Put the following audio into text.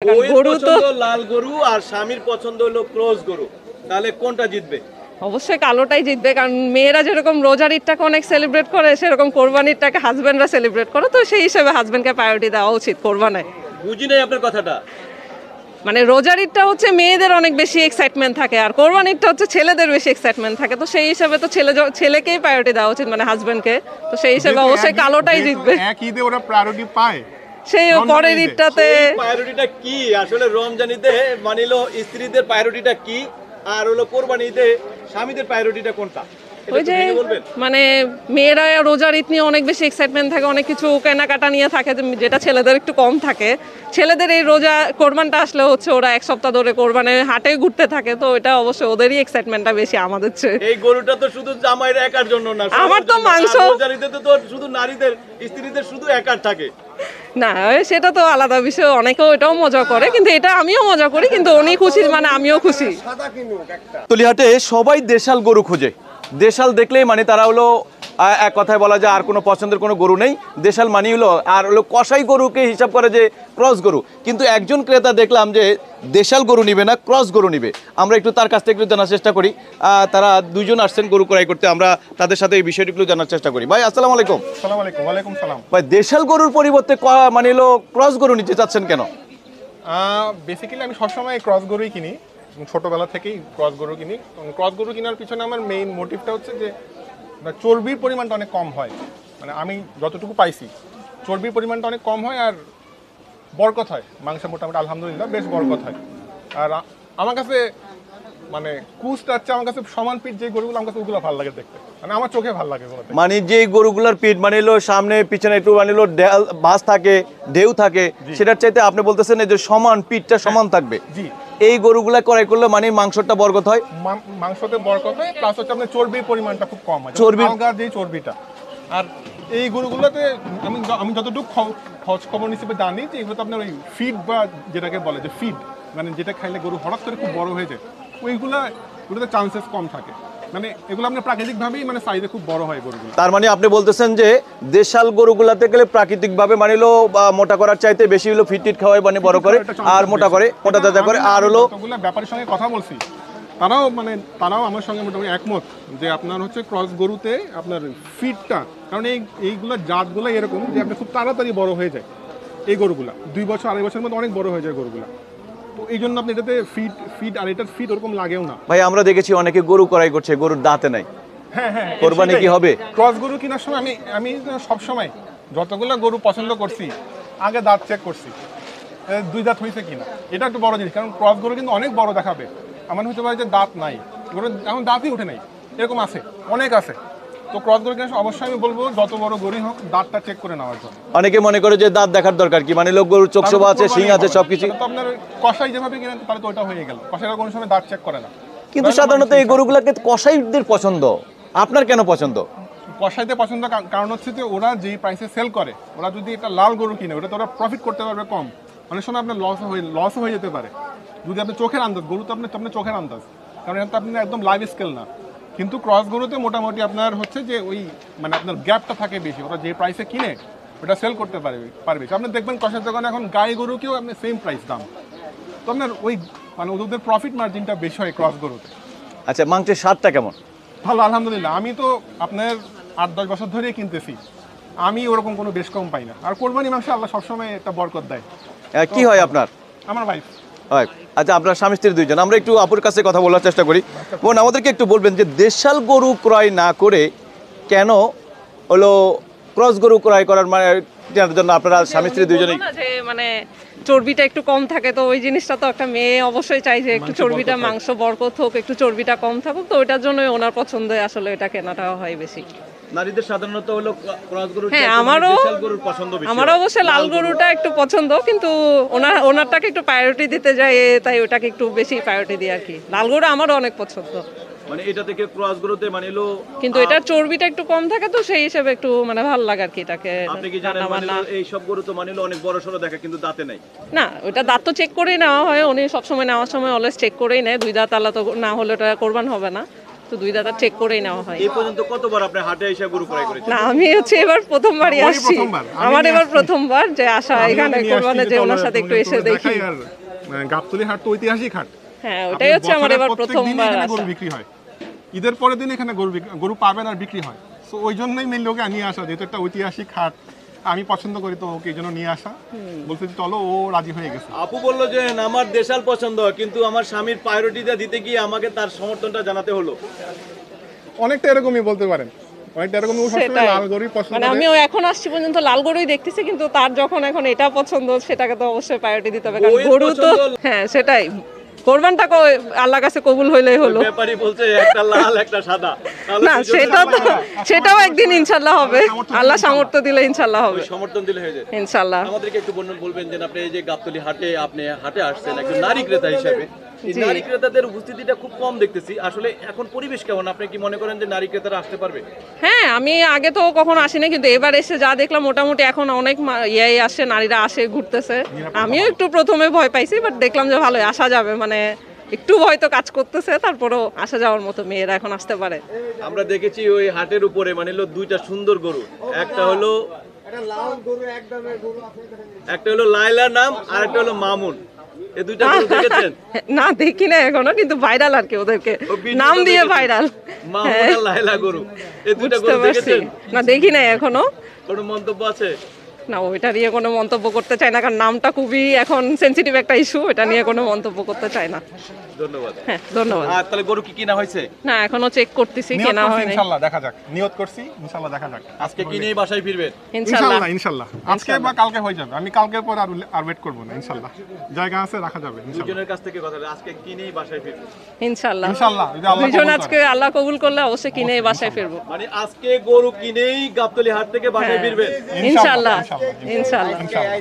কারণ গরু তো লাল গরু আর স্বামীর পছন্দ হলো ক্রস গরু, তাহলে কোনটা জিতবে? অবশ্যই কালোটাই জিতবে, কারণ মেয়েরা যেরকম রোজার ঈদটাকে অনেক সেলিব্রেট করে সেরকম কোরবানিরটাকে হাজবেন্ডরা সেলিব্রেট করে, তো সেই হিসেবে হাজবেন্ডকে প্রায়োরিটি দেওয়া উচিত কোরবানে। বুঝি নাই আপনার কথাটা। মানে রোজার ঈদটা হচ্ছে মেয়েদের অনেক বেশি এক্সাইটমেন্ট থাকে, আর কোরবানিরটা হচ্ছে ছেলেদের বেশি এক্সাইটমেন্ট থাকে, তো সেই হিসেবে তো ছেলেকেই প্রায়োরিটি দেওয়া উচিত, মানে হাজবেন্ডকে। তো সেই হিসেবে অবশ্যই কালোটাই জিতবে। এক ঈদে ওরা প্রায়োরিটি পায়, সেই পরের ঈদটাতে প্রায়োরিটিটা কি আসলে রমজান ঈদে মানিলো স্ত্রীদের প্রায়োরিটিটা কি, আর হলো কোরবানি ঈদে স্বামীদের প্রায়োরিটিটা কোনটা? ওই যে মানে মেয়েরা রোজার ঈদ নিয়ে অনেক বেশি এক্সাইটমেন্ট থাকে, অনেক কিছু কেনাকাটা নিয়ে থাকে, যেটা ছেলেদের একটু কম থাকে। ছেলেদের এই রোজা কোরবানটা আসলে হচ্ছে ওরা এক সপ্তাহ ধরে কোরবানের হাটে ঘুরতে থাকে, তো এটা অবশ্যই ওদেরই এক্সাইটমেন্টটা বেশি আমাদের চেয়ে। এই গরুটা তো শুধু জামাইয়ের একার জন্য না, আমার তো মাংস রোজার ঈদে তো শুধু নারীদের স্ত্রীদের শুধু একার থাকে না, সেটা তো আলাদা বিষয়, অনেকেও এটাও মজা করে, কিন্তু এটা আমিও মজা করি, কিন্তু উনি খুশি মানে আমিও খুশি। তুলিহাটে সবাই দেশাল গরু খোঁজে, দেশাল দেখলেই মানে তারা হলো এক কথায় বলা যায় আর কোনো পছন্দের কোনো গরু নেই, দেশাল মানি হলো আর হলো কসাই গরুকে হিসাব করে যে ক্রস গরু। কিন্তু একজন ক্রেতা দেখলাম যে দেশাল গরু নিবে না, ক্রস গরু নিবে। আমরা একটু তার কাছ থেকে একটু জানার চেষ্টা করি। তারা দুইজন আসছেন গরু ক্রয় করতে, আমরা তাদের সাথে এই বিষয়টি একটু জানার চেষ্টা করি। ভাই আসসালামু আলাইকুম। আসসালামু আলাইকুম। ওয়ালাইকুম সালাম। ভাই দেশাল গরুর পরিবর্তে মানে হলো ক্রস গরু নিতে চাচ্ছেন কেন? বেসিক্যালি আমি সবসময় ক্রস গরুই কিনি, ছোটবেলা থেকেই ক্রস গরু কিনি। ক্রস গরু কেনার পিছনে আমার মেইন মোটিভটা হচ্ছে যে চর্বির পরিমাণটা অনেক কম হয়, মানে আমি যতটুকু পাইছি চর্বির পরিমাণটা অনেক কম হয়, আর বরকত হয় মাংস, মোটামুটি আলহামদুলিল্লাহ বেশ বরকত হয়। আর আমার কাছে মানে কুচটা হচ্ছে আমার কাছে সমান পিঠ যে গরুগুলো আমার কাছে ওগুলো ভালো লাগে দেখতে, মানে আমার চোখে ভালো লাগে বলতে। মানে যে গরুগুলোর পিঠ মানে হলো সামনে পিছনে একটু মানে হলো বাস থাকে, ঢেউ থাকে, সেটার চাইতে আপনি বলতেছেন এই যে সমান পিঠটা সমান থাকবে। জি, এই গরুগুলা ক্রয় করলে মানে মাংসটা বরকত হয়, মাংসতে বরকত হয়, প্লাস হচ্ছে আপনার চর্বির পরিমাণটা খুব কম হয়, আলগার যে চর্বিটা। আর এই গরুগুলোতে আমি যতটুকু খোঁজ খবর হিসেবে জানি যে এগুলো তো আপনার ওই ফিড বা যেটাকে বলে যে ফিড, মানে যেটা খাইলে গরু হঠাৎ করে খুব বড় হয়ে যায়, ওইগুলোতে চান্সেস কম থাকে, মানে এগুলো আপনার প্রাকৃতিকভাবেই মানে সাইজে খুব বড় হয় গরুগুলো। তার মানে আপনি বলতেছেন যে দেশাল গরুগুলাতে গেলে প্রাকৃতিকভাবে মানে হলো মোটা করার চাইতে বেশি হলো ফিট খাওয়াই মানে বড় করে আর মোটা করে মোটা তাজা করে। আর হলো ব্যাপারের সঙ্গে কথা বলছি, তারাও আমার সঙ্গে মোটামুটি একমত যে আপনার হচ্ছে ক্রস গরুতে আপনার ফিটটা, কারণ এইগুলোর জাতগুলো এরকম যে আপনি খুব তাড়াতাড়ি বড় হয়ে যায় এই গরুগুলা, 2 বছর 2.5 বছরের মধ্যে অনেক বড় হয়ে যায় গরুগুলা, তো এই জন্য আপনি এটাতে ফিট আর এটার ফিট ওরকম লাগেও না। ভাই আমরা দেখেছি অনেকে গরু ক্রয় করছে গরুর দাঁতে নাই, হ্যাঁ হ্যাঁ, কোরবানি কি হবে? ক্রস গরু কেনার সময় আমি সবসময় যতগুলো গরু পছন্দ করছি আগে দাঁত চেক করছি, 2 দাঁত হয়েছে কিনা, এটা একটু বড় জিনিস, কারণ ক্রস গরু কিন্তু অনেক বড় দেখাবে, আমার হতে পারে যে দাঁত নাই, গরু এখন দাঁতই উঠে নাই, এরকম আছে, অনেক আছে। তো ক্রস গরু কেনার অবশ্যই আমি বলবো যত বড় গরুই হোক দাঁতটা চেক করে নেওয়ার জন্য। অনেকে মনে করে যে দাঁত দেখার দরকার কি, মানে লোক গরুর চোখ শোভা আছে, শিং আছে, সবকিছু। তো আপনার কষাই যেভাবে কিনেন তাহলে তো ওটা হয়ে গেল, কষাইরা কোনো সময় দাঁত চেক করে না। কিন্তু সাধারণত এই গরুগুলোকে কসাইদের পছন্দ, আপনার কেন পছন্দ? কষাইতে পছন্দ কারণ হচ্ছে যে ওরা যেই প্রাইসে সেল করে, ওরা যদি একটা লাল গরু কিনে ওটা তো ওরা প্রফিট করতে পারবে কম, অনেক সময় আপনার লসও হয়ে যেতে পারে যদি আপনি চোখের আন্দাজ, গরু তো আপনার চোখের আন্দাজ, কারণ এটা তো আপনার একদম লাইভ স্কেল না। কিন্তু ক্রস গরুতে মোটামুটি আপনার হচ্ছে যে ওই মানে আপনার গ্যাপটা থাকে বেশি, ওরা যে প্রাইসে কিনে ওটা সেল করতে পারবে। আপনি দেখবেন কষার দোকানে এখন গাই গরুকেও আপনি সেম প্রাইস দাম, তো আপনার ওই মানে ওদের প্রফিট মার্জিনটা বেশি হয় ক্রস গরুতে। আচ্ছা, মাংসের স্বাদটা কেমন? ভালো আলহামদুলিল্লাহ, আমি তো আপনার 8-10 বছর ধরেই কিনতেছি, আমি ওরকম কোনো বেশ কম পাই না। আর কোরবানি মাংস আল্লাহ সবসময় একটা বরকত দেয়। কি হয় আপনার? আমার ভাই। আচ্ছা, আপনার স্বামী স্ত্রী দুইজন, আমরা একটু আপুর কাছে কথা বলার চেষ্টা করি। বোন, আমাদেরকে একটু বলবেন যে দেশাল গরু ক্রয় না করে কেন হলো ক্রস গরু ক্রয় করার মানে জন্য আপনারা স্বামী স্ত্রী দুইজনেই? মানে চর্বিটা একটু কম থাকে, তো ওই জিনিসটা তো একটা মেয়ে অবশ্যই চাই যে একটু চর্বিটা, মাংস বরকত হোক, একটু চর্বিটা কম থাকুক, তো ওইটার জন্যই ওনার পছন্দে আসলে এটা কেনাটা হয় বেশি। নারীদের সাধারণত হলো ক্রস গরু, হ্যাঁ আমারও অবশ্যই লাল গরুটা একটু পছন্দ, কিন্তু ওনারটাকে একটু প্রায়োরিটি দিতে যায়, তাই ওটাকে একটু বেশি প্রায়োরিটি দিই আর কি। লাল গরু আমারও অনেক পছন্দ, মানে এটা থেকে ক্রস গরুতে মানে হলো কিন্তু এটার চর্বিটা একটু কম থাকে, তো সেই হিসেবে একটু মানে ভালো লাগে আর কি এটাকে। আপনি কি জানেন মানে এই সব গরু তো মানে অনেক বড় সরো দেখা, কিন্তু দাঁতে নাই না, ওটা দাঁত তো চেক করেই নেওয়া হয়, উনি সবসময় নেওয়ার সময় অলওয়েজ চেক করেই নেয়, 2 দাঁত আলা তো না হলে ওটা কোরবান হবে না, তো তো দুই দাঁতা চেক করেই নেওয়া হয়। এই পর্যন্ত কতবার আপনি হাটে এসে গরু ক্রয় করেছেন? না, আমি হচ্ছে এবার প্রথমবারই আমারই আসছি, প্রথমবার। আমি আমার নিয়ে এবার আসছি। প্রথমবার যে আসা আমি এখানে নিয়ে আসছি কোরবানে যে যে চলো ওনার সাথে একটু এসে দেখাই দেখি। আর গাবতলী হাট তো ঐতিহাসিক হাট। হ্যাঁ, ওটাই হচ্ছে আমার এবার প্রথমবার গরু আসা। বিক্রি হয়, ঈদের পরের দিন এখানে গরু পাবেন আর বিক্রি হয়। তো ওই জন্যই মেন লোকে নিয়ে আসা, যেহেতু একটা ঐতিহাসিক হাট আমি পছন্দ করি, তো ওকে এই জন্য নিয়ে আসা। বলতে যে চলো, ও রাজি হয়ে গেছে। আপু বললো যে আমার দেশাল পছন্দ, কিন্তু আমার স্বামীর প্রায়োরিটিটা দিতে গিয়ে আমাকে তার সমর্থনটা জানাতে হলো। অনেকটা এরকমই বলতে পারেন, অনেকটা এরকমই। ও সবসময় সেটাই। লাল গরুই পছন্দ মানে করে। আমিও এখন আসছি পর্যন্ত লাল গরুই দেখতেছি, কিন্তু তার যখন এখন এটা পছন্দ সেটাকে তো অবশ্যই প্রায়োরিটি দিতে হবে, কারণ বউয়ের গরু তো পছন্দ। হ্যাঁ সেটাই, কোরবানটা আল্লাহর কাছে কবুল হইলেই হলো। ব্যাপারী বলছে একটা লাল একটা সাদা, তাহলে না, দুজনে সেটা তো সেটাও একদিন ইনশাল্লাহ হবে, আল্লাহ সামর্থ্য দিলে ইনশাল্লাহ হবে, ওই সমর্থন দিলে হয়ে যায়। ইনশাল্লাহ। আমাদেরকে একটু বলবেন যে আপনি এই যে গাবতলী হাটে আপনি হাটে আসছেন একজন নারী ক্রেতা হিসেবে, এই জি। নারী ক্রেতাদের উপস্থিতিটা খুব কম দেখতেছি। আসলে এখন পরিবেশ কেমন? আপনি কি মনে করেন যে নারী ক্রেতারা আসতে পারবে? হ্যাঁ, আমি আগে তো কখনো আসিনি, কিন্তু এবার এসে যা দেখলাম মোটামুটি এখন অনেক ইয়ে আসে, নারীরা আসে, ঘুরতেছে। আমিও একটু প্রথমে ভয় পাইছি, বাট দেখলাম যে ভালোই আসা যাবে, মানে একটু ভয় তো কাজ করতেছে, তারপরেও আসা যাওয়ার মতো মেয়েরা এখন আসতে পারে। আমরা দেখেছি ওই হাটের উপরে মানে হলো দুইটা সুন্দর গরু, একটা হলো লাইলার নাম আর একটা হলো মামুন। এই দুইটা গরু দেখেছেন? না, দেখি না এখনো, কিন্তু ভাইরাল আর কি, ওদেরকে ও ভিডিওতে নাম দিয়ে দেখেছি। ভাইরাল। মামুন আর লাইলা গরু, এই দুইটা বুঝতে গরু পারছি। দেখেছেন? না, দেখি না এখনো। কোনো মন্তব্য আছে? না, ওইটা নিয়ে কোনো মন্তব্য করতে চাই না, কারণ নামটা খুবই এখন সেনসিটিভ একটা ইস্যু, এটা নিয়ে কোনো মন্তব্য করতে চাই না। ধন্যবাদ। হ্যাঁ, ধন্যবাদ। আর তাহলে গরু কি কিনা হয়েছে? না, এখনো চেক করতেছি, নিয়ত কেনা করছি, হয়নি। ইনশাল্লাহ দেখা যাক। নিয়ত করছি, ইনশাল্লাহ দেখা যাক। আজকে কিনেই বাসায় ফিরবেন? ইনশাল্লাহ। ইনশাল্লাহ আজকে বা কালকে হয়ে যাবে। আমি কালকের পর আর ওয়েট করবো না, ইনশাল্লাহ জায়গা আছে, রাখা যাবে ইনশাল্লাহ। দুজনের কাছ থেকে কথা বলে আজকে কিনেই বাসায় ফিরবেন? ইনশাল্লাহ। ইনশাল্লাহ, যদি আল্লাহ দুজন কবুল আজকে আল্লাহ কবুল করলে অবশ্যই কিনে বাসায় ফিরবো। মানে আজকে গরু কিনেই গাবতলী হাট থেকে বাসায় ফিরবেন? ইনশাল্লাহ, ইনশাল্লাহ, ইনশাল্লাহ। ইনশাল্লাহ।